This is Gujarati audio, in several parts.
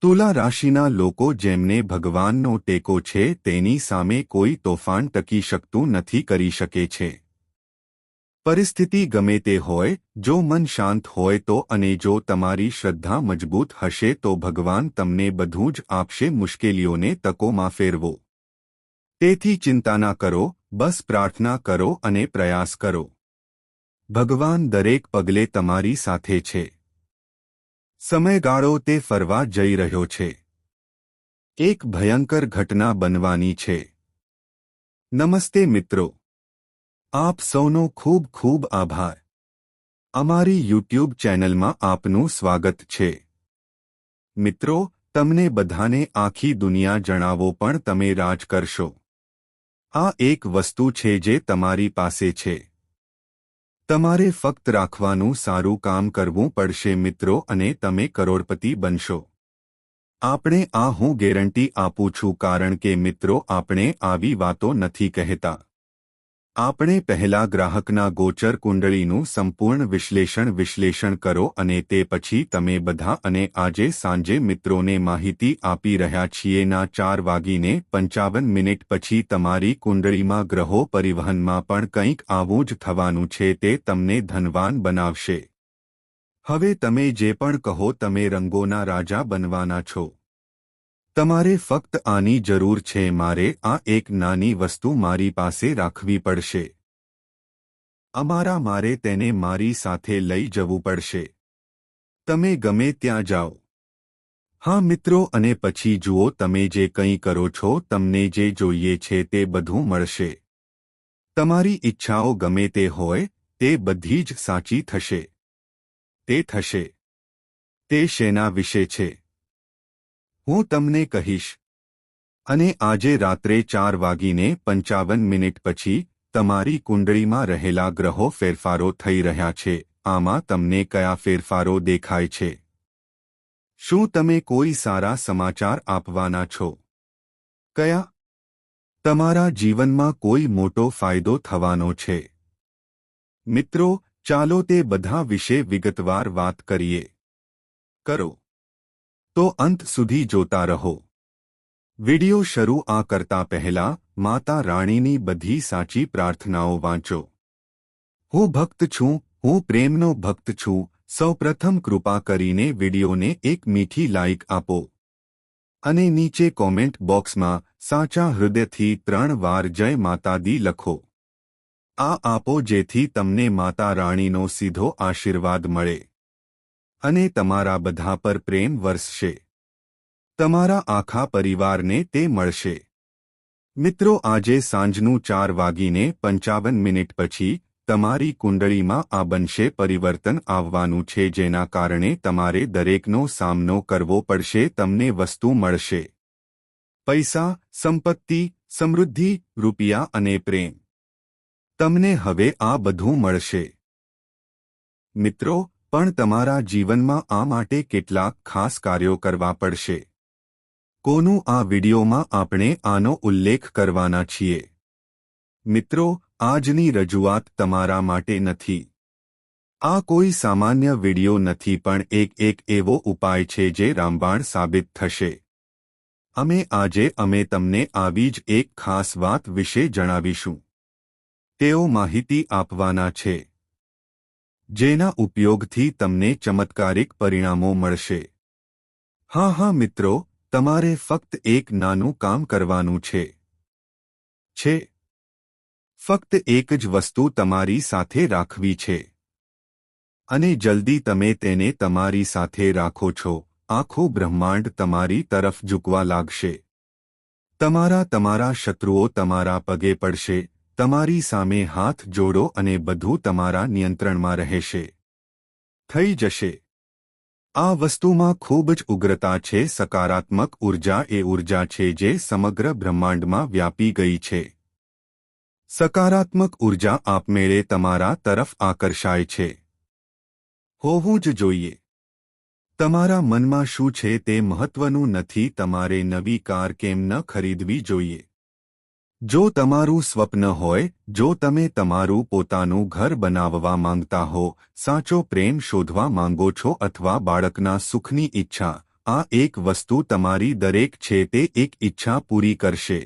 તુલા રાશિના લોકો જેમને ભગવાનનો ટેકો છે તેની સામે કોઈ તોફાન ટકી શકતું નથી કરી શકે છે. પરિસ્થિતિ ગમે તે હોય, જો મન શાંત હોય તો અને જો તમારી શ્રદ્ધા મજબૂત હશે તો ભગવાન તમને બધું જ આપશે. મુશ્કેલીઓને તકોમાં ફેરવો. તેથી ચિંતા ના કરો, બસ પ્રાર્થના કરો અને પ્રયાસ કરો. ભગવાન દરેક પગલે તમારી સાથે છે. સમયગાળો તે ફરવા જઈ રહ્યો છે. એક ભયંકર ઘટના બનવાની છે. નમસ્તે મિત્રો. આપ સૌનો ખૂબ ખૂબ આભાર. અમારી યુટ્યુબ ચેનલમાં આપનું સ્વાગત છે. મિત્રો, તમને બધાને આખી દુનિયા જણાવો પણ તમે રાજ કરશો. આ એક વસ્તુ છે જે તમારી પાસે છે. તમારે ફક્ત રાખવાનું સારું કામ કરવું પડશે મિત્રો અને તમે કરોડપતિ બનશો. આપણે હું ગેરંટી આપું છું કારણ કે મિત્રો આપણે આવી વાતો નથી કહેતા. આપણે પહેલા ગ્રાહકના ગોચર કુંડળીનું સંપૂર્ણ વિશ્લેષણ કરો અને તે પછી તમે બધા અને આજે સાંજે મિત્રોને માહિતી આપી રહ્યા છીએ. ના 4:55 પછી તમારી કુંડળીમાં ગ્રહો પરિવહનમાં પણ કંઈક આવું જ થવાનું છે. તે તમને ધનવાન બનાવશે. હવે તમે જે પણ કહો તમે રંગોના રાજા બનવાના છો. તમારે ફક્ત આની જરૂર છે. મારે આ એક નાની વસ્તુ મારી પાસે રાખવી પડશે. મારે તેને મારી સાથે લઈ જવું પડશે. તમે ગમે ત્યાં જાઓ. હા મિત્રો, અને પછી જુઓ તમે જે કંઈ કરો છો તમને જે જોઈએ છે તે બધું મળશે. તમારી ઈચ્છાઓ ગમે તે હોય તે બધી જ સાચી થશે. તે થશે. તે શેના વિશે છે હું તમને કહીશ. અને આજે રાત્રે 4:55 પછી તમારી કુંડળીમાં રહેલા ગ્રહો ફેરફારો થઈ રહ્યા છે. આમાં તમને કયા ફેરફારો દેખાય છે? શું તમે કોઈ સારા સમાચાર આપવાના છો? કયા? તમારા જીવનમાં કોઈ મોટો ફાયદો થવાનો છે? મિત્રો, ચાલો તે બધા વિશે વિગતવાર વાત કરીએ. કરો તો અંત સુધી જોતા રહો. વિડિયો શરૂ કરતા પહેલા માતા રાણીની બધી સાચી પ્રાર્થનાઓ વાંચો. હું ભક્ત છું, હું પ્રેમનો ભક્ત છું. સૌપ્રથમ કૃપા કરીને વિડિયોને એક મીઠી લાઇક આપો. અને નીચે કોમેન્ટ બોક્સમાં સાચા હૃદયથી 3 વાર જય માતા દી લખો. આપો જેથી તમને માતા રાણીનો સીધો આશીર્વાદ મળે. અને તમારા બધા પર પ્રેમ વરસશે. તમારા આખા પરિવારને તે મળશે. મિત્રો, આજે સાંજનું 4:55 પછી તમારી કુંડળીમાં આ બનશે પરિવર્તન આવવાનું છે જેના કારણે તમારે દરેકનો સામનો કરવો પડશે. તમને વસ્તુ મળશે. પૈસા, સંપત્તિ, સમૃદ્ધિ, રૂપિયા અને પ્રેમ. તમને હવે આ બધું મળશે. મિત્રો, પણ તમારા જીવનમાં આ માટે કેટલાક ખાસ કાર્યો કરવા પડશે. કોનું? આ વિડિયોમાં આપણે આનો ઉલ્લેખ કરવાના છીએ. મિત્રો, આજની રજૂઆત તમારા માટે નથી. આ કોઈ સામાન્ય વિડિયો નથી પણ એક એવો ઉપાય છે જે રામબાણ સાબિત થશે. અમે તમને આવી જ એક ખાસ વાત વિશે જણાવીશું. તેઓ માહિતી આપવાના છે જેના ઉપયોગથી તમને ચમત્કારિક પરિણામો મળશે. હા મિત્રો, તમારે ફક્ત એક નાનું કામ કરવાનું છે. ફક્ત એક જ વસ્તુ તમારી સાથે રાખવી છે. અને જલ્દી તમે તેને તમારી સાથે રાખો છો, આખું બ્રહ્માંડ તમારી તરફ ઝૂકવા લાગશે. તમારા શત્રુઓ તમારા પગે પડશે. તમારી સામે હાથ જોડો અને બધું તમારા નિયંત્રણમાં રહેશે. થઈ જશે. આ વસ્તુમાં ખૂબ જ ઉગ્રતા છે. સકારાત્મક ઉર્જા એ ઉર્જા છે જે સમગ્ર બ્રહ્માંડમાં વ્યાપી ગઈ છે. સકારાત્મક ઉર્જા આપમેળે તમારા તરફ આકર્ષાય છે. હોવું જ જોઈએ. તમારા મનમાં શું છે તે મહત્વનું નથી. તમારે નવી કાર કેમ ન ખરીદવી જોઈએ? જો તમારું સ્વપ્ન હોય, જો તમે તમારું પોતાનું ઘર બનાવવા માંગતા હો, સાચો પ્રેમ શોધવા માંગો છો અથવા બાળકના સુખની ઈચ્છા, આ એક વસ્તુ તમારી દરેક છે તે એક ઈચ્છા પૂરી કરશે.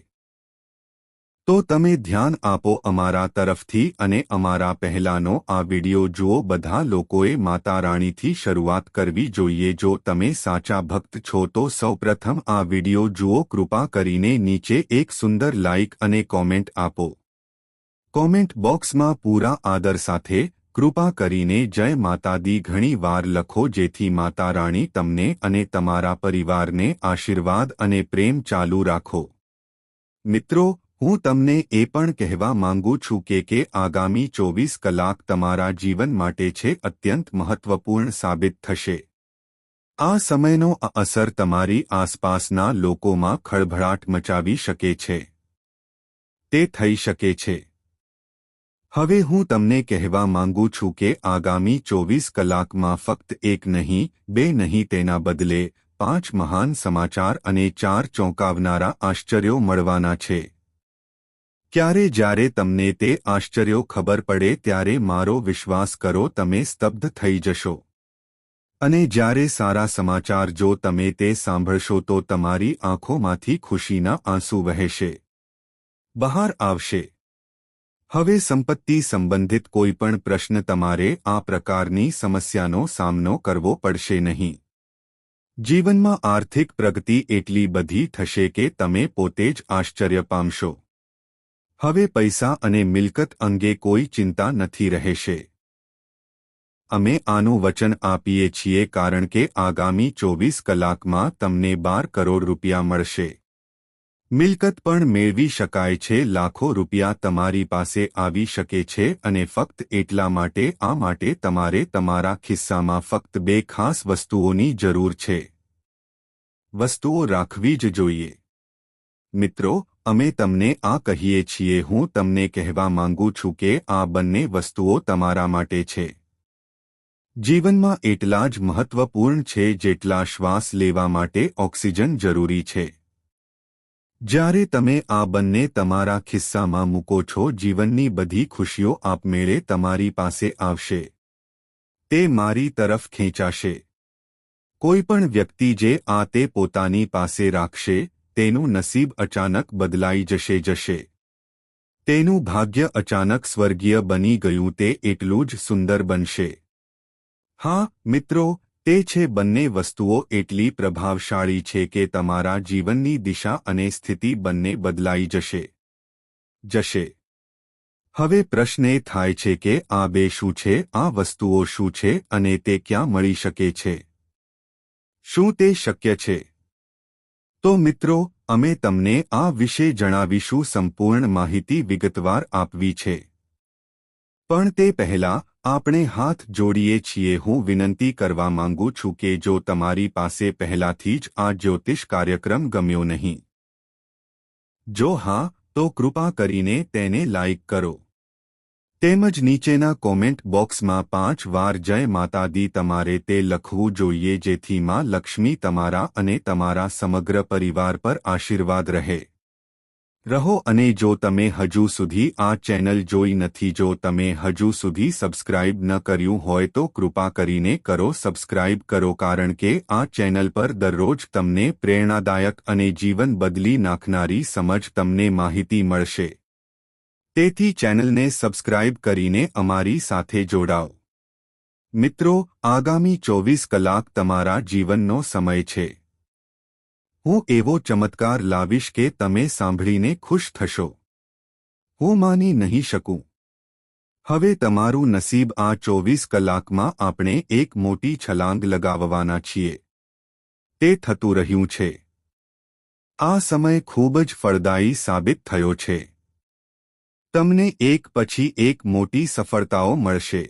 તો તમે ધ્યાન આપો અમારા તરફથી અને અમારા પહેલાનો આ વિડિયો જુઓ. બધા લોકોએ માતા રાણીથી શરૂઆત કરવી જોઈએ. જો તમે સાચા ભક્ત છો તો સૌપ્રથમ આ વિડિયો જુઓ. કૃપા કરીને નીચે એક સુંદર લાઇક અને કોમેન્ટ આપો. કોમેન્ટ બોક્સમાં પૂરા આદર સાથે કૃપા કરીને જય માતાદી ઘણી વાર લખો, જેથી માતા રાણી તમને અને તમારા પરિવારને આશીર્વાદ અને પ્રેમ ચાલુ રાખો. મિત્રો, હું તમને એ પણ કહેવા માંગુ છું કે આગામી 24 કલાક તમારા જીવન માટે છે અત્યંત મહત્વપૂર્ણ સાબિત થશે. આ સમયનો અસર તમારી આસપાસના લોકોમાં ખળભળાટ મચાવી શકે છે. તે થઈ શકે છે. હવે હું તમને કહેવા માંગુ છું કે આગામી 24 કલાકમાં ફક્ત એક નહીં, બે નહીં, તેના બદલે 5 મહાન સમાચાર અને 4 ચોંકાવનારા આશ્ચર્યો મળવાના છે. જ્યારે તમને તે આશ્ચર્યો ખબર પડે ત્યારે મારો વિશ્વાસ કરો, તમે સ્તબ્ધ થઈ જશો. અને જ્યારે સારા સમાચાર જો તમે તે સાંભળશો તો તમારી આંખોમાંથી ખુશીના આંસુ વહેશે, બહાર આવશે. હવે સંપત્તિ સંબંધિત કોઈપણ પ્રશ્ન, તમારે આ પ્રકારની સમસ્યાનો સામનો કરવો પડશે નહીં. જીવનમાં આર્થિક પ્રગતિ એટલી બધી થશે કે તમે પોતે જ આશ્ચર્ય પામશો. હવે પૈસા અને મિલકત અંગે કોઈ ચિંતા નથી રહેશે. અમે આનું વચન આપીએ છીએ કારણ કે આગામી 24 કલાકમાં તમને 12 કરોડ રૂપિયા મળશે. મિલકત પણ મેળવી શકાય છે. લાખો રૂપિયા તમારી પાસે આવી શકે છે અને ફક્ત એટલા માટે તમારે તમારા ખિસ્સામાં ફક્ત 2 ખાસ વસ્તુઓની જરૂર છે. વસ્તુઓ રાખવી જ જોઈએ. મિત્રો, અમે તમને આ કહીએ છીએ. હું તમને કહેવા માંગુ છું કે આ બંને વસ્તુઓ તમારા માટે છે. જીવનમાં એટલા જ મહત્વપૂર્ણ છે જેટલા શ્વાસ લેવા માટે ઓક્સિજન જરૂરી છે. જ્યારે તમે આ બંને તમારા ખિસ્સામાં મૂકો છો, જીવનની બધી ખુશીઓ આપમેળે તમારી પાસે આવશે. તે મારી તરફ ખેંચાશે. કોઈપણ વ્યક્તિ જે તે પોતાની પાસે રાખશે, તેનું નસીબ અચાનક બદલાઈ જશે. તેનું ભાગ્ય અચાનક સ્વર્ગીય બની ગયું. તે એટલું જ સુંદર બનશે. હા મિત્રો, તે છે બંને વસ્તુઓ એટલી પ્રભાવશાળી છે કે તમારા જીવનની દિશા અને સ્થિતિ બંને બદલાઈ જશે. હવે પ્રશ્ન એ થાય છે કે આ બે શું છે? આ વસ્તુઓ શું છે અને તે ક્યાં મળી શકે છે? શું તે શક્ય છે? તો મિત્રો, અમે તમને આ વિશે જણાવીશું. સંપૂર્ણ માહિતી વિગતવાર આપવી છે. પણ તે પહેલાં આપણે હાથ જોડીએ છીએ. હું વિનંતી કરવા માંગુ છું કે જો તમારી પાસે પહેલાથી જ આ જ્યોતિષ કાર્યક્રમ ગમ્યો નહીં, જો હા, તો કૃપા કરીને તેને લાઇક કરો. તેમજ નીચેના કોમેન્ટ બોક્સમાં 5 વાર જય માતાદી તમારે તે લખવું જોઈએ, જેથી માં લક્ષ્મી તમારા અને તમારા સમગ્ર પરિવાર પર આશીર્વાદ રહો. અને જો તમે હજુ સુધી આ ચેનલ જોઈ નથી, જો તમે હજુ સુધી સબસ્ક્રાઇબ ન કર્યું હોય તો કૃપા કરીને કરો, સબસ્ક્રાઇબ કરો, કારણ કે આ ચેનલ પર દરરોજ તમને પ્રેરણાદાયક અને જીવન બદલી નાખનારી સમજ તમને માહિતી મળશે. તેથી ચેનલને સબસ્ક્રાઇબ કરીને અમારી સાથે જોડાઓ. મિત્રો, આગામી 24 કલાક તમારા જીવનનો સમય છે. હું એવો ચમત્કાર લાવીશ કે તમે સાંભળીને ખુશ થશો. હું માની નહીં શકું. હવે તમારું નસીબ. આ 24 કલાકમાં આપણે એક મોટી છલાંગ લગાવવાના છીએ. તે થતું રહ્યું છે. આ સમય ખૂબ જ ફળદાયી સાબિત થયો છે. તમને એક પછી એક મોટી સફળતાઓ મળશે.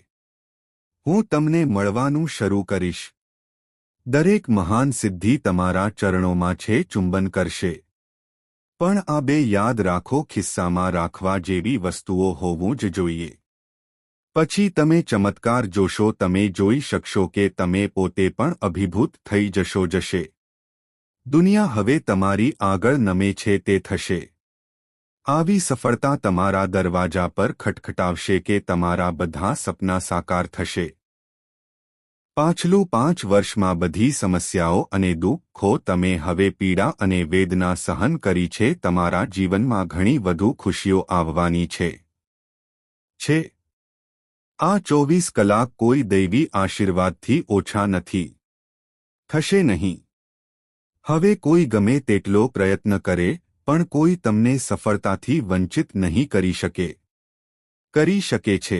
હું તમને મળવાનું શરૂ કરીશ. દરેક મહાન સિદ્ધિ તમારા ચરણોમાં છે, ચુંબન કરશે. પણ આ બે યાદ રાખો, ખિસ્સામાં રાખવા જેવી વસ્તુઓ હોવું જ જોઈએ. પછી તમે ચમત્કાર જોશો. તમે જોઈ શકશો કે તમે પોતે પણ અભિભૂત થઈ જશો. દુનિયા હવે તમારી આગળ નમે છે તે થશે. આવી સફળતા તમારા દરવાજા પર ખટખટાવશે કે તમારા બધા સપના સાકાર થશે. પાછલું 5 વર્ષમાં બધી સમસ્યાઓ અને દુઃખો તમે હવે પીડા અને વેદના સહન કરી છે. તમારા જીવનમાં ઘણી વધુ ખુશીઓ આવવાની છે. આ 24 કલાક કોઈ દૈવી આશીર્વાદથી ઓછા નથી. થશે નહીં. હવે કોઈ ગમે તેટલો પ્રયત્ન કરે પણ કોઈ તમને સફળતાથી વંચિત નહીં કરી શકે છે.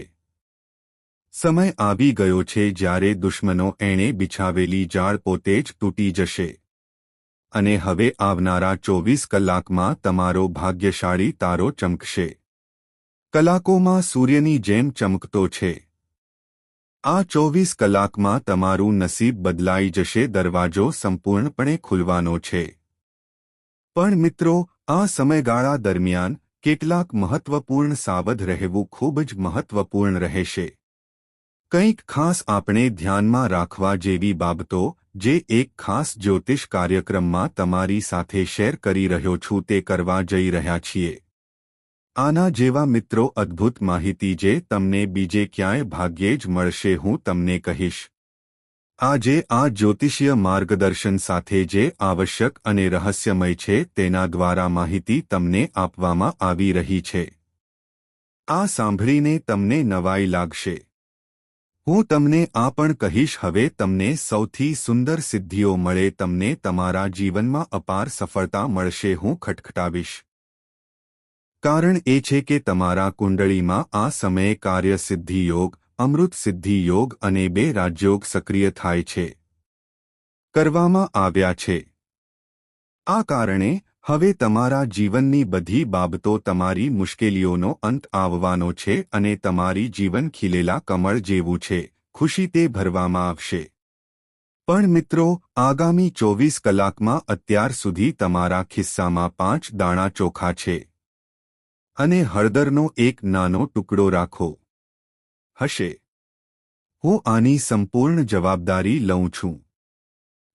સમય આવી ગયો છે જ્યારે દુશ્મનો એણે બિછાવેલી જાળ પોતે જ તૂટી જશે. અને હવે આવનારા 24 કલાકમાં તમારો ભાગ્યશાળી તારો ચમકશે. કલાકોમાં સૂર્યની જેમ ચમકતો છે. આ 24 કલાકમાં તમારું નસીબ બદલાઈ જશે. દરવાજો સંપૂર્ણપણે ખુલવાનો છે. પણ મિત્રો, આ સમયગાળા દરમિયાન કેટલાક મહત્વપૂર્ણ સાવધ રહેવું ખૂબ જ મહત્વપૂર્ણ રહેશે. કંઈક ખાસ આપણે ધ્યાનમાં રાખવા જેવી બાબતો જે એક ખાસ જ્યોતિષ કાર્યક્રમમાં તમારી સાથે શેર કરી રહ્યો છું તે કરવા જઈ રહ્યા છીએ. આના જેવા મિત્રો અદ્ભુત માહિતી જે તમને બીજે ક્યાંય ભાગ્યે જ મળશે હું તમને કહીશ. આજે આ જ્યોતિષીય માર્ગદર્શન સાથે જે આવશ્યક અને રહસ્યમય છે તેના દ્વારા માહિતી તમને આપવામાં આવી રહી છે. આ સાંભળીને તમને નવાઈ લાગશે. હું તમને આ પણ કહીશ. હવે તમને સૌથી સુંદર સિદ્ધિઓ મળે. તમને તમારા જીવનમાં અપાર સફળતા મળશે. હું ખટખટાવીશ. કારણ એ છે કે તમારા કુંડળીમાં આ સમયે કાર્યસિદ્ધિ યોગ, અમૃત સિદ્ધિ યોગ અને 2 રાજયોગ સક્રિય થાય છે. કરવામાં આવ્યા છે. આ કારણે હવે તમારા જીવનની બધી બાબતો, તમારી મુશ્કેલીઓનો અંત આવવાનો છે અને તમારી જીવન ખીલેલા કમળ જેવું છે. ખુશી તે ભરવામાં આવશે. પણ મિત્રો, આગામી 24 કલાકમાં અત્યાર સુધી તમારા ખિસ્સામાં 5 દાણા ચોખા છે અને હળદરનો એક નાનો ટુકડો રાખો હશે. હું આની સંપૂર્ણ જવાબદારી લઉં છું.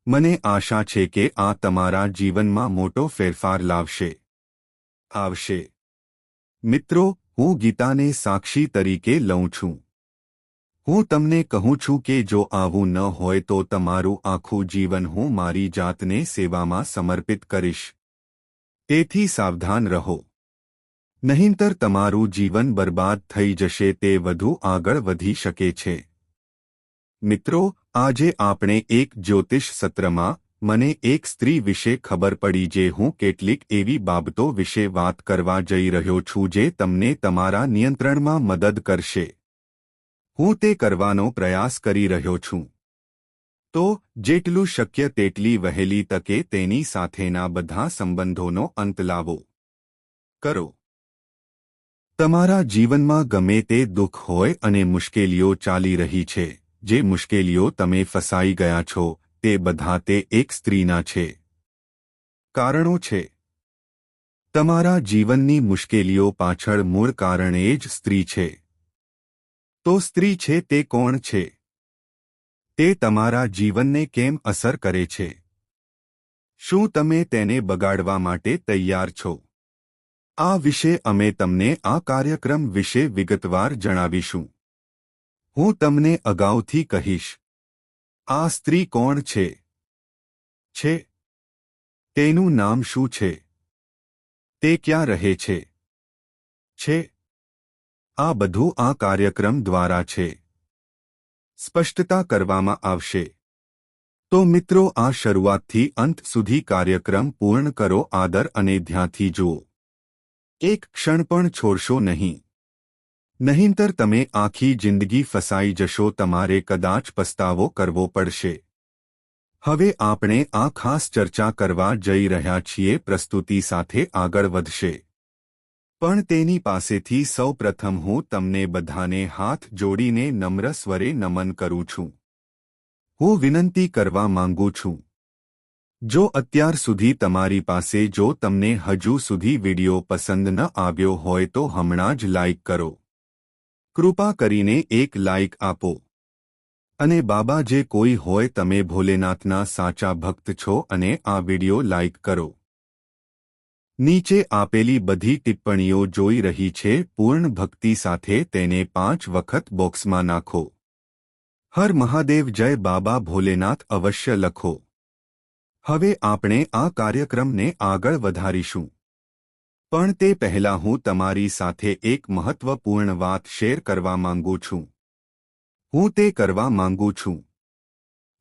મને આશા છે કે આ તમારા જીવનમાં મોટો ફેરફાર આવશે. મિત્રો, હું ગીતાને સાક્ષી તરીકે લઉં છું. હું તમને કહું છું કે જો આવું ન હોય તો તમારું આખું જીવન હું મારી જાતને સેવામાં સમર્પિત કરીશ. તેથી સાવધાન રહો. નહીંતર તમારું જીવન બરબાદ થઈ જશે. તે વધુ આગળ વધી શકે છે. મિત્રો, આજે આપણે એક જ્યોતિષ સત્રમાં મને એક સ્ત્રી વિશે ખબર પડી જે હું કેટલીક એવી બાબતો વિશે વાત કરવા જઈ રહ્યો છું જે તમને તમારા નિયંત્રણમાં મદદ કરશે. હું તે કરવાનો પ્રયાસ કરી રહ્યો છું. તો જેટલું શક્ય તેટલી વહેલી તકે તેની સાથેના બધા સંબંધોનો અંત લાવો. કરો. તમારા જીવનમાં ગમે તે દુઃખ હોય અને મુશ્કેલીઓ ચાલી રહી છે, જે મુશ્કેલીઓ તમે ફસાઈ ગયા છો, તે બધા તે એક સ્ત્રીના છે. કારણો છે. તમારા જીવનની મુશ્કેલીઓ પાછળ મૂળ કારણ એ જ સ્ત્રી છે. તો સ્ત્રી છે તે કોણ છે? તે તમારા જીવનને કેમ અસર કરે છે? શું તમે તેને બગાડવા માટે તૈયાર છો? આ વિશે અમે તમને આ કાર્યક્રમ વિશે વિગતવાર જણાવીશું. હું તમને અગાઉથી કહીશ. આ સ્ત્રી કોણ છે? તેનું નામ શું છે? તે ક્યાં રહે છે? આ બધું આ કાર્યક્રમ દ્વારા છે. સ્પષ્ટતા કરવામાં આવશે. તો મિત્રો, આ શરૂઆતથી અંત સુધી કાર્યક્રમ પૂર્ણ કરો. આદર અને ધ્યાનથી જુઓ. એક ક્ષણ પણ છોડશો નહીં. નહીંતર તમે આખી જિંદગી ફસાઈ જશો. તમારે કદાચ પસ્તાવો કરવો પડશે. હવે આપણે આ ખાસ ચર્ચા કરવા જઈ રહ્યા છીએ. પ્રસ્તુતિ સાથે આગળ વધશે. પણ તેની પાસેથી સૌ પ્રથમ હું તમને બધાને હાથ જોડીને નમ્ર સ્વરે નમન કરું છું. હું વિનંતી કરવા માંગુ છું. જો અત્યાર સુધી તમારી પાસે જો તમને હજુ સુધી વિડિયો પસંદ ન આવ્યો હોય તો હમણાં જ લાઇક કરો. કૃપા કરીને એક લાઇક આપો. અને બાબા જે કોઈ હોય તમે ભોલેનાથના સાચા ભક્ત છો અને આ વિડિયો લાઇક કરો. નીચે આપેલી બધી ટિપ્પણીઓ જોઈ રહી છે. પૂર્ણ ભક્તિ સાથે તેને 5 વખત બોક્સમાં નાખો. હર મહાદેવ જય બાબા ભોલેનાથ અવશ્ય લખો. હવે આપણે આ કાર્યક્રમને આગળ વધારીશું. પણ તે પહેલાં હું તમારી સાથે એક મહત્વપૂર્ણ વાત શેર કરવા માંગુ છું. હું તે કરવા માંગુ છું.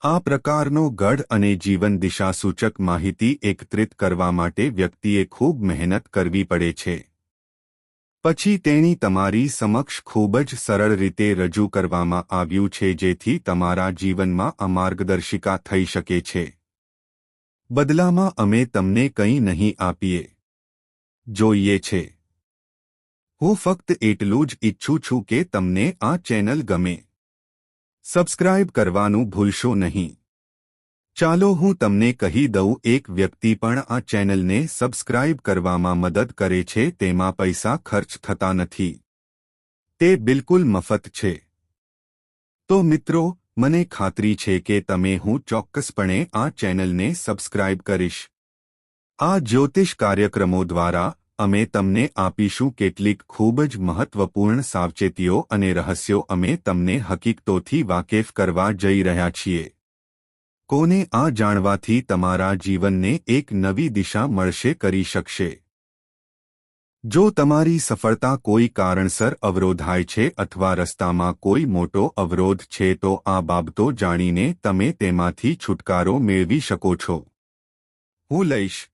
આ પ્રકારનો ગઢ અને જીવન દિશાસૂચક માહિતી એકત્રિત કરવા માટે વ્યક્તિએ ખૂબ મહેનત કરવી પડે છે. પછી તેની તમારી સમક્ષ ખૂબ જ સરળ રીતે રજૂ કરવામાં આવ્યું છે જેથી તમારા જીવનમાં આ માર્ગદર્શિકા થઈ શકે છે. બદલામાં અમે તમને કંઈ નહીં આપીએ. જોઈએ છે. હું ફક્ત એટલું જ ઈચ્છું છું કે તમને આ ચેનલ ગમે. સબસ્ક્રાઇબ કરવાનું ભૂલશો નહીં. ચાલો હું તમને કહી દઉં, એક વ્યક્તિ પણ આ ચેનલને સબસ્ક્રાઇબ કરવામાં મદદ કરે છે તેમાં પૈસા ખર્ચ થતા નથી. તે બિલકુલ મફત છે. તો મિત્રો, મને ખાતરી છે કે હું ચોક્કસપણે આ ચેનલને સબસ્ક્રાઇબ કરીશ. આ જ્યોતિષ કાર્યક્રમો દ્વારા અમે તમને આપીશું કેટલીક ખૂબ જ મહત્વપૂર્ણ સાવચેતીઓ અને રહસ્યો. અમે તમને હકીકતોથી વાકેફ કરવા જઈ રહ્યા છીએ. કોને આ જાણવાથી તમારા જીવનને એક નવી દિશા મળશે કરી શકશે. જો તમારી સફળતા કોઈ કારણસર અવરોધાય છે અથવા રસ્તામાં કોઈ મોટો અવરોધ છે તો આ બાબતો જાણીને તમે તેમાંથી છુટકારો મેળવી શકો છો. હું લઈશ.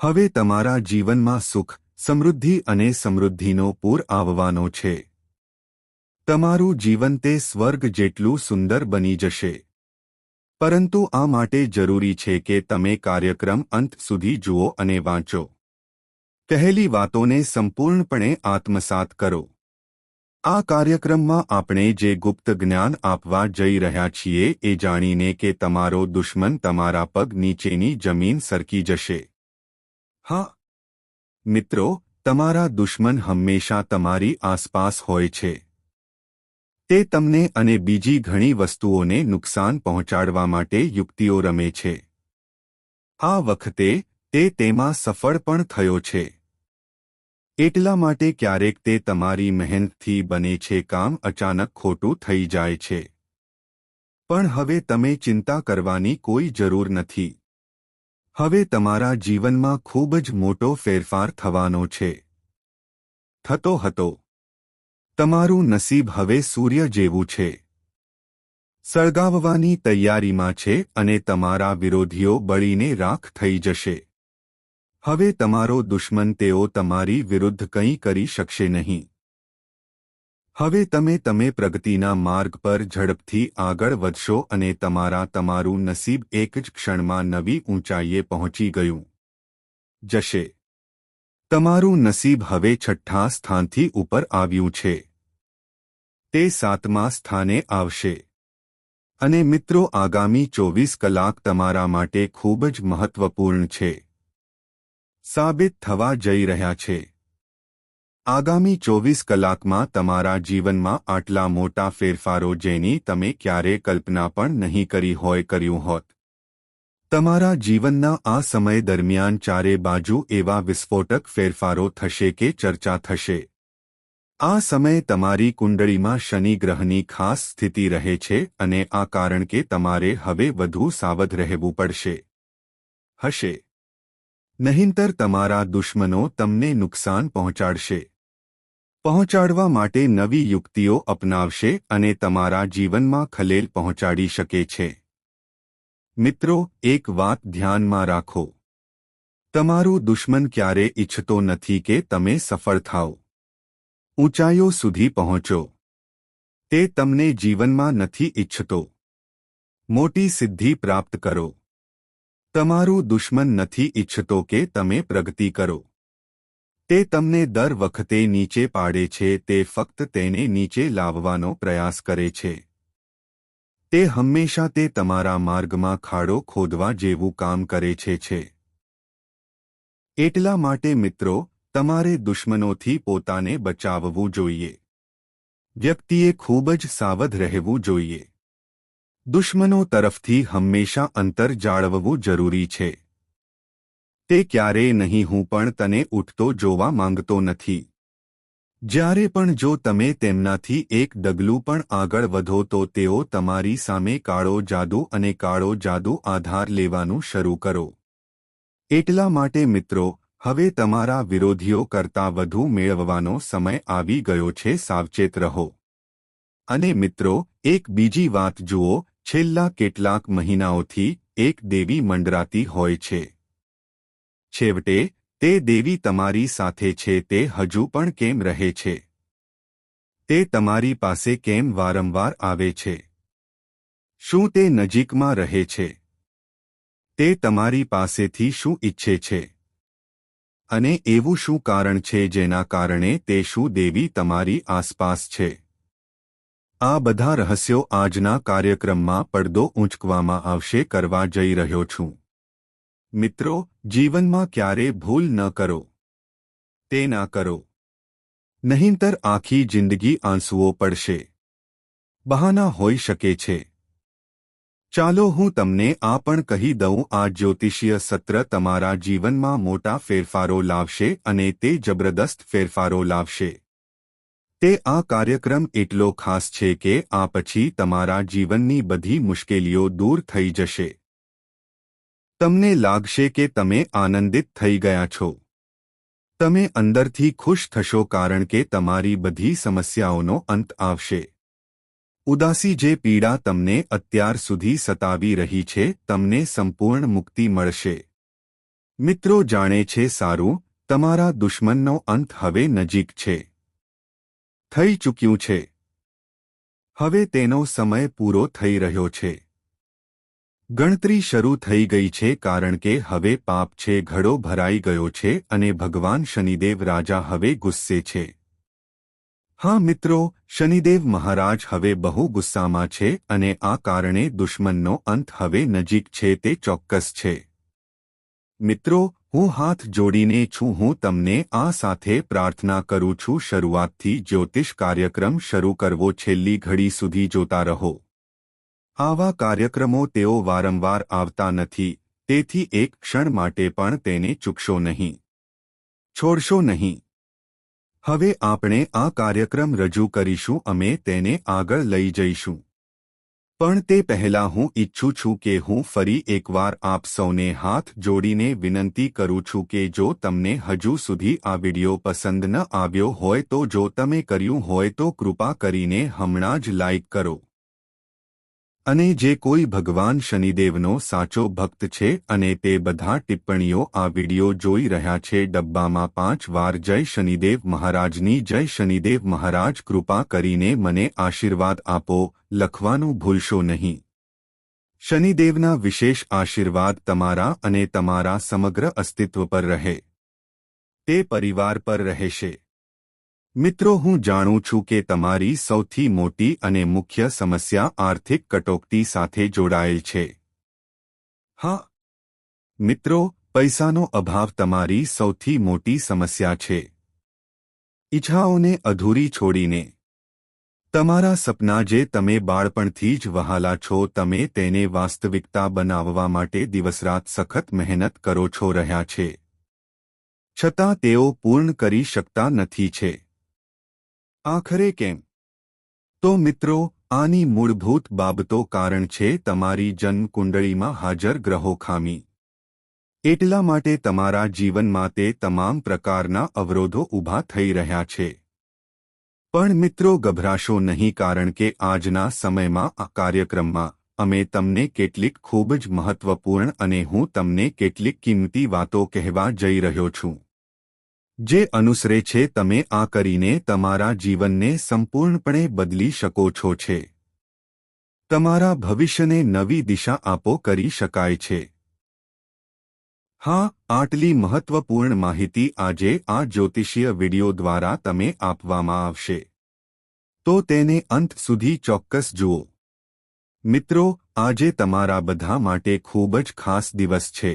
હવે તમારા જીવનમાં સુખ, સમૃદ્ધિ અને સમૃદ્ધિનો પૂર આવવાનો છે. તમારું જીવન તે સ્વર્ગ જેટલું સુંદર બની જશે. પરંતુ આ માટે જરૂરી છે કે તમે કાર્યક્રમ અંત સુધી જુઓ અને વાંચો. કહેલી વાતોને સંપૂર્ણપણે આત્મસાત કરો. આ કાર્યક્રમમાં આપણે જે ગુપ્ત જ્ઞાન આપવા જઈ રહ્યા છીએ એ જાણીને કે તમારો દુશ્મન તમારા પગ નીચેની જમીન સરકી જશે. હા મિત્રો, તમારા દુશ્મન હંમેશા તમારી આસપાસ હોય છે. તે તમને અને બીજી ઘણી વસ્તુઓને નુકસાન પહોંચાડવા માટે યુક્તિઓ રમે છે. આ વખતે તે તેમાં સફળ પણ થયો છે. એટલા માટે ક્યારેક તે તમારી મહેનતથી બને છે કામ અચાનક ખોટું થઈ જાય છે. પણ હવે તમે ચિંતા કરવાની કોઈ જરૂર નથી. હવે તમારા જીવનમાં ખૂબ જ મોટો ફેરફાર થવાનો છે. થતો હતો. તમારું નસીબ હવે સૂર્ય જેવું છે. સળગાવવાની તૈયારીમાં છે અને તમારા વિરોધીઓ બળીને રાખ થઈ જશે. હવે તમારો દુશ્મન તેઓ તમારી વિરુદ્ધ કંઈ કરી શકશે નહીં. હવે તમે પ્રગતિના માર્ગ પર ઝડપથી આગળ વધશો અને તમારું નસીબ એક જ ક્ષણમાં નવી ઊંચાઈએ પહોંચી ગયું જશે. તમારું નસીબ હવે 6થા સ્થાનથી ઉપર આવ્યું છે. તે 7મા સ્થાને આવશે. અને મિત્રો, આગામી 24 કલાક તમારા માટે ખૂબ જ મહત્વપૂર્ણ છે. સાબિત થવા જઈ રહ્યા છે. આગામી 24 કલાકમાં તમારા જીવનમાં આટલા મોટા ફેરફારો જેની તમે ક્યારેય કલ્પના પણ નહીં કરી હોય કર્યું હોત. તમારા જીવનના આ સમય દરમિયાન ચારે બાજુ એવા વિસ્ફોટક ફેરફારો થશે કે ચર્ચા થશે. આ સમયે તમારી કુંડળીમાં શનિ ગ્રહની ખાસ સ્થિતિ રહે છે અને આ કારણ કે તમારે હવે વધુ સાવધ રહેવું પડશે. હશે. નહીંતર તમારા દુશ્મનો તમને નુકસાન પહોંચાડશે. પહોંચાડવા માટે નવી યુક્તિઓ અપનાવશે અને તમારા જીવનમાં ખલેલ પહોંચાડી શકે છે. મિત્રો, એક વાત ધ્યાનમાં રાખો. તમારું દુશ્મન ક્યારે ઈચ્છતો નથી કે તમે સફળ થાઓ. ઊંચાઈઓ સુધી પહોંચો. તે તમને જીવનમાં નથી ઈચ્છતો. મોટી સિદ્ધિ પ્રાપ્ત કરો. તમારું દુશ્મન નથી ઈચ્છતો કે તમે પ્રગતિ કરો. તે તમને દર વખતે નીચે પાડે છે. તે ફક્ત તેને નીચે લાવવાનો પ્રયાસ કરે છે. તે હંમેશા તે તમારા માર્ગમાં ખાડો ખોદવા જેવું કામ કરે છે. એટલા માટે મિત્રો, તમારે દુશ્મનોથી પોતાને બચાવવું જોઈએ. વ્યક્તિએ ખૂબ જ સાવધ રહેવું જોઈએ. દુશ્મનો તરફથી હંમેશા અંતર જાળવવું જરૂરી છે. તે ક્યારેય નહીં હું પણ તને ઉઠતો જોવા માંગતો નથી. જ્યારે પણ જો તમે તેમનાથી એક ડગલું પણ આગળ વધો તો તેઓ તમારી સામે કાળો જાદુ અને કાળો જાદુ આધાર લેવાનું શરૂ કરો. એટલા માટે મિત્રો, હવે તમારા વિરોધીઓ કરતાં વધુ મેળવવાનો સમય આવી ગયો છે. સાવચેત રહો. અને મિત્રો, એક બીજી વાત જુઓ, છેલ્લા કેટલાક મહિનાઓથી એક દેવી મંડરાતી હોય છે. છેવટે તે દેવી તમારી સાથે છે તે હજુ પણ કેમ રહે છે? તે તમારી પાસે કેમ વારંવાર આવે છે? શું તે નજીકમાં રહે છે? તે તમારી પાસેથી શું ઈચ્છે છે? અને એવું શું કારણ છે જેના કારણે તે શું દેવી તમારી આસપાસ છે? આ બધા રહસ્યો આજના કાર્યક્રમમાં પડદો ઊંચકવામાં આવશે કરવા જઈ રહ્યો છું. મિત્રો, જીવનમાં ક્યારે ભૂલ ન કરો. તે ના કરો. નહીંતર આખી જિંદગી આંસુઓ પડશે. બહાના હોઈ શકે છે. ચાલો હું તમને આ પણ કહી દઉં, આ જ્યોતિષીય સત્ર તમારા જીવનમાં મોટા ફેરફારો લાવશે અને તે જબરદસ્ત ફેરફારો લાવશે. તે આ કાર્યક્રમ એટલો ખાસ છે કે આ પછી તમારા જીવનની બધી મુશ્કેલીઓ દૂર થઈ જશે. તમને લાગશે કે તમે આનંદિત થઈ ગયા છો. તમે અંદરથી ખુશ થશો કારણ કે તમારી બધી સમસ્યાઓનો અંત આવશે. ઉદાસી જે પીડા તમને અત્યાર સુધી સતાવી રહી છે, તમને સંપૂર્ણ મુક્તિ મળશે. મિત્રો જાણે છે સારું, તમારા દુશ્મનનો અંત હવે નજીક છે. થઈ ચૂક્યું છે. હવે તેનો સમય પૂરો થઈ રહ્યો છે. ગણતરી શરૂ થઈ ગઈ છે કારણ કે હવે પાપ છે ઘડો ભરાઈ ગયો છે અને ભગવાન શનિદેવ રાજા હવે ગુસ્સે છે. હા મિત્રો, શનિદેવ મહારાજ હવે બહુ ગુસ્સામાં છે અને આ કારણે દુશ્મનનો અંત હવે નજીક છે તે ચોક્કસ છે. મિત્રો, હું હાથ જોડીને છું, હું તમને આ સાથે પ્રાર્થના કરું છું. શરૂઆતથી જ્યોતિષ કાર્યક્રમ શરૂ કરવો, છેલ્લી ઘડી સુધી જોતા રહો. આવા કાર્યક્રમો તેઓ વારંવાર આવતા નથી, તેથી એક ક્ષણ માટે પણ તેને ચૂકશો નહીં. છોડશો નહીં. હવે આપણે આ કાર્યક્રમ રજૂ કરીશું, અમે તેને આગળ લઈ જઈશું. પણ તે પહેલાં હું ઈચ્છું છું કે હું ફરી એકવાર આપ સૌને હાથ જોડીને વિનંતી કરું છું કે જો તમને હજુ સુધી આ વિડિયો પસંદ ન આવ્યો હોય તો જો તમે કર્યું હોય તો કૃપા કરીને હમણાં જ લાઇક કરો. અને જે કોઈ ભગવાન શનિદેવનો સાચો ભક્ત છે અને તે બધા ટિપ્પણીઓ આ વિડિયો જોઈ રહ્યા છે, ડબ્બામાં 5 વાર જય શનિદેવ મહારાજની જય શનિદેવ મહારાજ કૃપા કરીને મને આશીર્વાદ આપો લખવાનું ભૂલશો નહીં. શનિદેવના વિશેષ આશીર્વાદ તમારા અને તમારા સમગ્ર અસ્તિત્વ પર રહે. તે પરિવાર પર રહેશે. મિત્રો, હું જાણું છું કે તમારી સૌથી મોટી અને મુખ્ય સમસ્યા આર્થિક કટોકટી સાથે જોડાયેલ છે. હા મિત્રો, પૈસાનો અભાવ તમારી સૌથી મોટી સમસ્યા છે. ઈચ્છાઓને અધૂરી છોડીને તમારા સપના જે તમે બાળપણથી જ વહાલા છો, તમે તેને વાસ્તવિકતા બનાવવા માટે દિવસરાત સખત મહેનત કરો છો રહ્યા છે, છતાં તેઓ પૂર્ણ કરી શકતા નથી છે. આખરે કેમ? તો મિત્રો, આની મૂળભૂત બાબતો કારણ છે તમારી જન્મ કુંડળીમાં હાજર ગ્રહો ખામી. એટલા માટે તમારા જીવનમાં તે તમામ પ્રકારના અવરોધો ઊભા થઈ રહ્યા છે. પણ મિત્રો ગભરાશો નહીં, કારણ કે આજના સમયમાં આ કાર્યક્રમમાં અમે તમને કેટલીક ખૂબ જ મહત્વપૂર્ણ અને હું તમને કેટલીક કિંમતી વાતો કહેવા જઈ રહ્યો છું, જે અનુસરે છે તમે આ કરીને તમારા જીવનને સંપૂર્ણપણે બદલી શકો છો છે. તમારા ભવિષ્યને નવી દિશા આપો કરી શકાય છે. હા, આટલી મહત્વપૂર્ણ માહિતી આજે આ જ્યોતિષીય વિડિયો દ્વારા તમે આપવામાં આવશે, તો તેને અંત સુધી ચોક્કસ જુઓ. મિત્રો, આજે તમારા બધા માટે ખૂબ જ ખાસ દિવસ છે.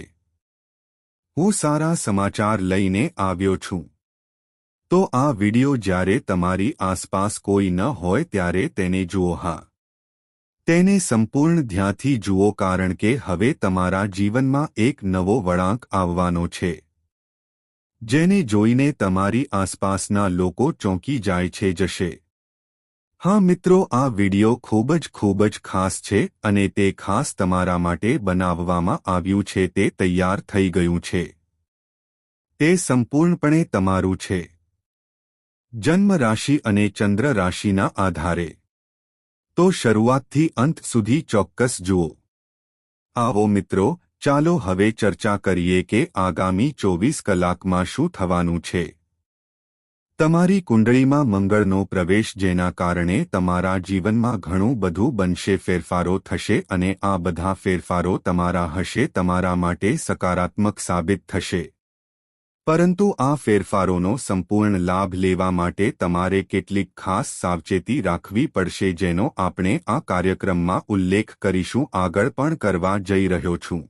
હું સારા સમાચાર લઈને આવ્યો છું. તો આ વિડિયો જ્યારે તમારી આસપાસ કોઈ ન હોય ત્યારે તેને જુઓ. હા, તેને સંપૂર્ણ ધ્યાનથી જુઓ કારણ કે હવે તમારા જીવનમાં એક નવો વળાંક આવવાનો છે. જેને જોઈને તમારી આસપાસના લોકો ચોંકી જાય છે જશે. હા મિત્રો, આ વિડિયો ખૂબ જ ખાસ છે અને તે ખાસ તમારા માટે બનાવવામાં આવ્યું છે. તે તૈયાર થઈ ગયું છે. તે સંપૂર્ણપણે તમારું છે. જન્મ રાશિ અને ચંદ્ર રાશિના આધારે. તો શરૂઆતથી અંત સુધી ચોક્કસ જુઓ. આવો મિત્રો, ચાલો હવે ચર્ચા કરીએ કે આગામી 24 કલાકમાં શું થવાનું છે. તમારી કુંડળીમાં મંગળનો પ્રવેશ, જેના કારણે તમારા જીવનમાં ઘણું બધું બનશે, ફેરફારો થશે અને આ બધા ફેરફારો તમારા હશે, તમારા માટે સકારાત્મક સાબિત થશે. પરંતુ આ ફેરફારોનો સંપૂર્ણ લાભ લેવા માટે તમારે કેટલીક ખાસ સાવચેતી રાખવી પડશે, જેનો આપણે આ કાર્યક્રમમાં ઉલ્લેખ કરીશું. આગળ પણ કરવા જઈ રહ્યો છું.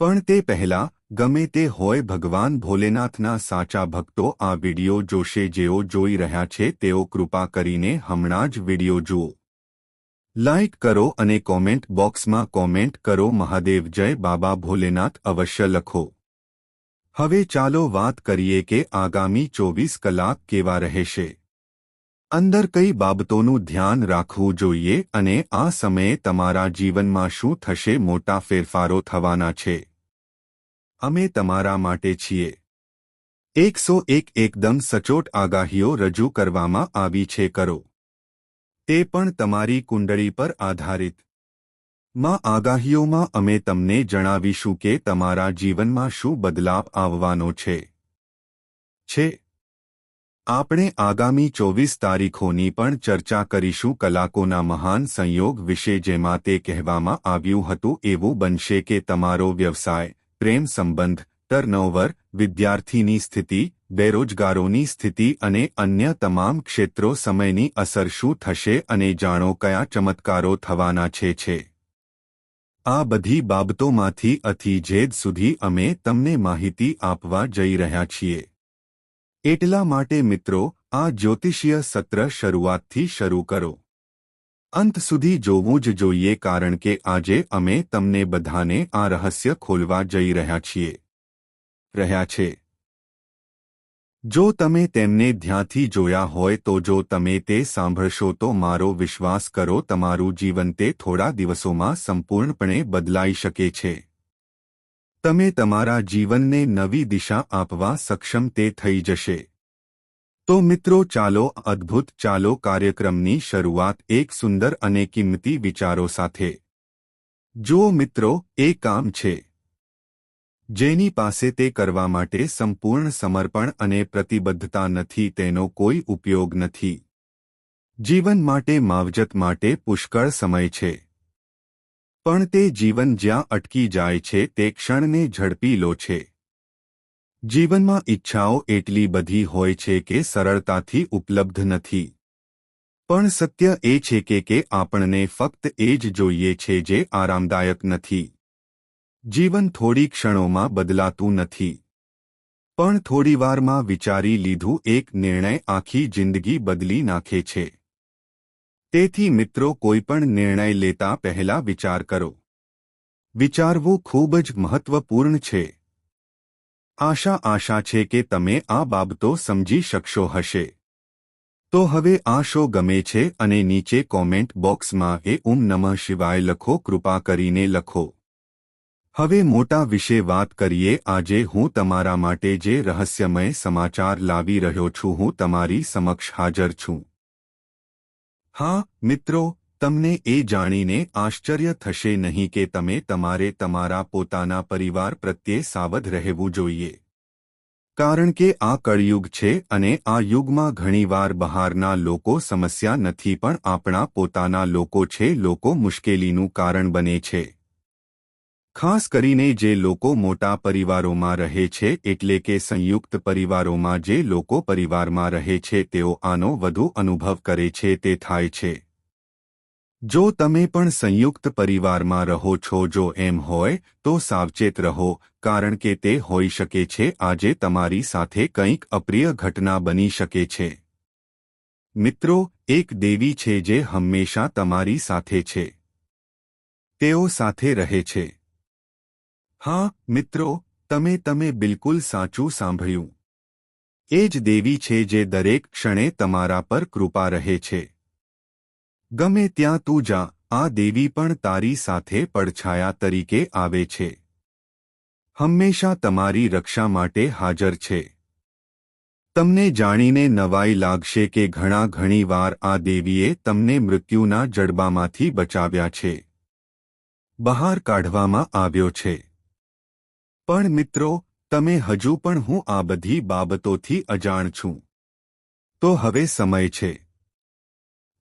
પણ તે પહેલા, ગમે તે હોય, ભગવાન ભોલેનાથના સાચા ભક્તો આ વિડિયો જોશે. જેઓ જોઈ રહ્યા છે તેઓ કૃપા કરીને હમણાં જ વિડિયો જુઓ, લાઇક કરો અને કોમેન્ટ બોક્સમાં કોમેન્ટ કરો મહાદેવ જય બાબા ભોલેનાથ અવશ્ય લખો. હવે ચાલો વાત કરીએ કે આગામી 24 કલાક કેવા રહેશે. અંદર કઈ બાબતોનું ધ્યાન રાખવું જોઈએ અને આ સમયે તમારા જીવનમાં શું થશે. મોટા ફેરફારો થવાના છે. અમે તમારા માટે છીએ. 101 એકદમ સચોટ આગાહીઓ રજૂ કરવામાં આવી છે. કરો તે પણ તમારી કુંડળી પર આધારિત. આગાહીઓમાં અમે તમને જણાવીશું કે તમારા જીવનમાં શું બદલાવ આવવાનો છે. આપણે આગામી 24 તારીખોની પણ ચર્ચા કરીશું. કલાકોના મહાન સંયોગ વિશે, જેમાં તે કહેવામાં આવ્યું હતું એવું બનશે કે તમારો વ્યવસાય, પ્રેમ સંબંધ, ટર્નઓવર, વિદ્યાર્થીની સ્થિતિ, બેરોજગારોની સ્થિતિ અને અન્ય તમામ ક્ષેત્રો સમયની અસર શું થશે અને જાણો કયા ચમત્કારો થવાના છે. આ બધી બાબતોમાંથી અથી-ઝેડ સુધી અમે તમને માહિતી આપવા જઈ રહ્યા છીએ. એટલા માટે મિત્રો, આ જ્યોતિષીય સત્ર શરૂઆતથી શરૂ કરો. અંત સુધી જોવું જ જોઈએ, કારણ કે આજે અમે તમને બધાને આ રહસ્ય ખોલવા જઈ રહ્યા છે. જો તમે તેમને ધ્યાનથી જોયા હોય તો જો તમે તે સાંભળશો તો મારો વિશ્વાસ કરો, તમારું જીવન તે થોડા દિવસોમાં સંપૂર્ણપણે બદલાઈ શકે છે. તમે તમારા જીવનને નવી દિશા આપવા સક્ષમ તે થઈ જશે. તો મિત્રો ચાલો કાર્યક્રમની શરૂઆત એક સુંદર અને કિંમતી વિચારો સાથે. જુઓ મિત્રો, એ કામ છે જેની પાસે તે કરવા માટે સંપૂર્ણ સમર્પણ અને પ્રતિબદ્ધતા નથી, તેનો કોઈ ઉપયોગ નથી. જીવન માટે માવજત માટે પુષ્કળ સમય છે. પણ તે જીવન જ્યાં અટકી જાય છે તે ક્ષણને ઝડપી લો છે. જીવનમાં ઈચ્છાઓ એટલી બધી હોય છે કે સરળતાથી ઉપલબ્ધ નથી. પણ સત્ય એ છે કે આપણને ફક્ત એ જ જોઈએ છે જે આરામદાયક નથી. જીવન થોડી ક્ષણોમાં બદલાતું નથી, પણ થોડીવારમાં વિચારી લીધું એક નિર્ણય આખી જિંદગી બદલી નાખે છે. તેથી મિત્રો, કોઈ પણ નિર્ણય લેતા પહેલા વિચાર કરો. વિચારવું ખૂબ જ મહત્વપૂર્ણ છે. આશા છે કે તમે આ બાબતો સમજી શકશો હશે. તો હવે આ શો ગમે છે અને નીચે કોમેન્ટ બોક્સમાં ઓમ નમઃ શિવાય લખો, કૃપા કરીને લખો. હવે મોટા વિશે વાત કરીએ. આજે હું તમારા માટે જે રહસ્યમય સમાચાર લાવી રહ્યો છું, હું તમારી સમક્ષ હાજર છું. હા મિત્રો, તમને એ જાણીને આશ્ચર્ય થશે નહીં કે તમારે તમારા પોતાના પરિવાર પ્રત્યે સાવધ રહેવું જોઈએ. કારણ કે આ કળયુગ છે અને આ યુગમાં ઘણીવાર બહારના લોકો સમસ્યા નથી, પણ આપણા પોતાના લોકો છે. લોકો મુશ્કેલીનું કારણ બને છે. ખાસ કરીને જે લોકો મોટા પરિવારોમાં રહે છે, એટલે કે સંયુક્ત પરિવારોમાં જે લોકો પરિવારમાં રહે છે, તેઓ આનો વધુ અનુભવ કરે છે. તે થાય છે. જો તમે પણ સંયુક્ત પરિવારમાં રહો છો, જો એમ હોય તો સાવચેત રહો, કારણ કે તે હોઈ શકે છે આજે તમારી સાથે કંઈક અપ્રિય ઘટના બની શકે છે. મિત્રો, એક દેવી છે જે હંમેશા તમારી સાથે છે. તેઓ સાથે રહે છે. હા મિત્રો, તમે બિલકુલ સાચું સાંભળ્યું. એ જ દેવી છે જે દરેક ક્ષણે તમારા પર કૃપા રહે છે. ગમે ત્યાં તું જા, આ દેવી પણ તારી સાથે પડછાયા તરીકે આવે છે. હંમેશા તમારી રક્ષા માટે હાજર છે. તમને જાણીને નવાઈ લાગશે કે ઘણી વાર આ દેવીએ તમને મૃત્યુના જડબામાંથી બચાવ્યા છે, બહાર કાઢવામાં આવ્યો છે. પણ મિત્રો, તમે હજુ પણ હું આ બધી બાબતોથી અજાણ છું. તો હવે સમય છે.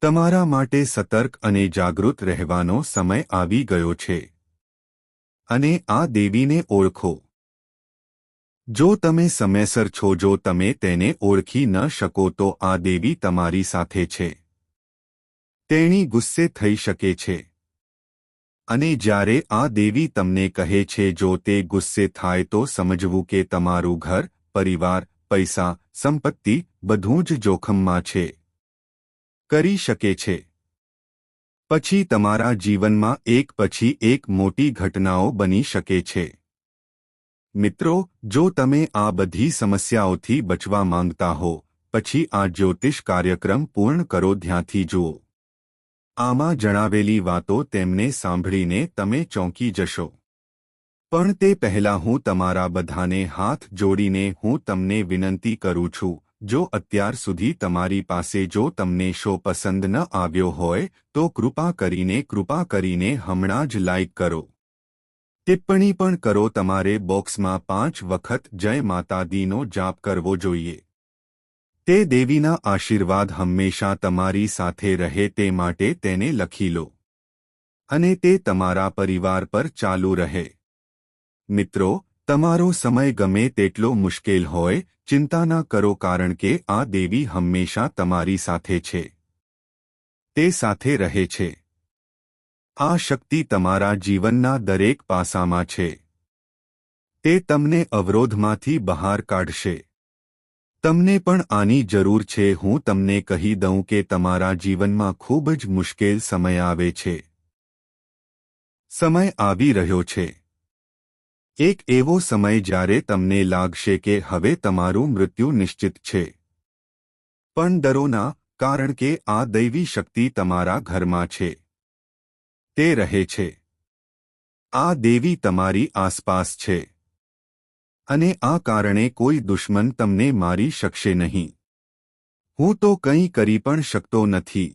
તમારા માટે સતર્ક અને જાગૃત રહેવાનો સમય આવી ગયો છે. અને આ દેવીને ઓળખો. જો તમે સમયસર છો, જો તમે તેને ઓળખી ન શકો તો આ દેવી તમારી સાથે છે. તેણી ગુસ્સે થઈ શકે છે. અને જ્યારે આ દેવી તમને કહે છે જો તે ગુસ્સે થાય તો સમજવું કે તમારું ઘર, પરિવાર, પૈસા, સંપત્તિ બધું જ જોખમમાં છે. કરી શકે છે. પછી તમારા જીવનમાં એક પછી એક મોટી ઘટનાઓ બની શકે છે. મિત્રો, જો તમે આ બધી સમસ્યાઓથી બચવા માંગતા હો, પછી આ જ્યોતિષ કાર્યક્રમ પૂર્ણ કરો, ધ્યાનથી જુઓ. આમાં જણાવેલી વાતો તેમને સાંભળીને તમે ચોંકી જશો. પણ તે પહેલાં હું તમારા બધાને હાથ જોડીને હું તમને વિનંતી કરું છું, જો અત્યાર સુધી તમારી પાસે જો તમને શો પસંદ ન આવ્યો હોય તો કૃપા કરીને હમણાં જ લાઇક કરો. ટિપ્પણી પણ કરો. તમારે બોક્સમાં 5 વખત જય માતા દીનો જાપ કરવો જોઈએ. તે દેવીના આશીર્વાદ હંમેશા તમારી સાથે રહે તે માટે તેને લખી લો. અને તે તમારા પરિવાર પર ચાલુ રહે. મિત્રો, તમારો સમય ગમે તેટલો મુશ્કેલ હોય, ચિંતા ન કરો, કારણ કે આ દેવી હંમેશા તમારી સાથે છે. તે સાથે રહે છે. આ શક્તિ તમારા જીવનના દરેક પાસામાં છે. તે તમને અવરોધમાંથી બહાર કાઢશે. તમને પણ આની જરૂર છે. હું તમને કહી દઉં કે તમારા જીવનમાં ખૂબ જ મુશ્કેલ સમય આવે છે. સમય આવી રહ્યો છે. એક એવો સમય જ્યારે તમને લાગશે કે હવે તમારું મૃત્યુ નિશ્ચિત છે. પણ ડરો ના, કારણ કે આ દૈવી શક્તિ તમારા ઘરમાં છે. તે રહે છે. આ દેવી તમારી આસપાસ છે. અને આ કારણે કોઈ દુશ્મન તમને મારી શકશે નહીં. હું તો કંઈ કરી પણ શકતો નથી.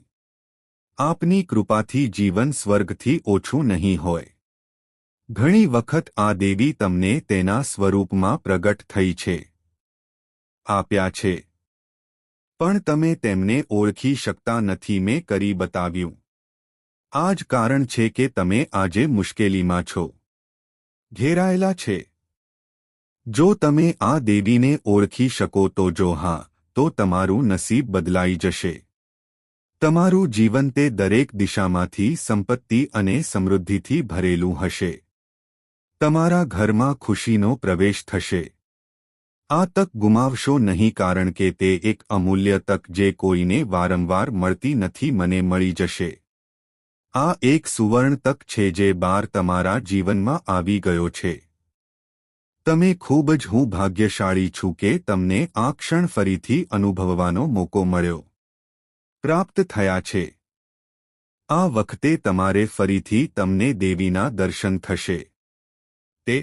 આપની કૃપાથી જીવન સ્વર્ગથી ઓછું નહીં હોય. ઘણી વખત આ દેવી તમને તેના સ્વરૂપમાં પ્રગટ થઈ છે. આપ્યા છે. પણ તમે તેમને ઓળખી શકતા નથી. મેં કરી બતાવ્યું. આ જ કારણ છે કે તમે આજે મુશ્કેલીમાં છો, ઘેરાયેલા છે. જો તમે આ દેવીને ઓળખી શકો તો જો હા, તો તમારું નસીબ બદલાઈ જશે. તમારું જીવન તે દરેક દિશામાંથી સંપત્તિ અને સમૃદ્ધિથી ભરેલું હશે. તમારા ઘરમાં ખુશીનો પ્રવેશ થશે. આ તક ગુમાવશો નહીં, કારણ કે તે એક અમૂલ્ય તક જે કોઈને વારંવાર મળતી નથી. મને મળી જશે. આ એક સુવર્ણ તક છે જે બાર તમારા જીવનમાં આવી ગયો છે. તમે ખૂબ જ હું ભાગ્યશાળી છું કે તમને આ ક્ષણ ફરીથી અનુભવવાનો મોકો મળ્યો. પ્રાપ્ત થયા છે. આ વખતે તમારે ફરીથી તમને દેવીના દર્શન થશે. તે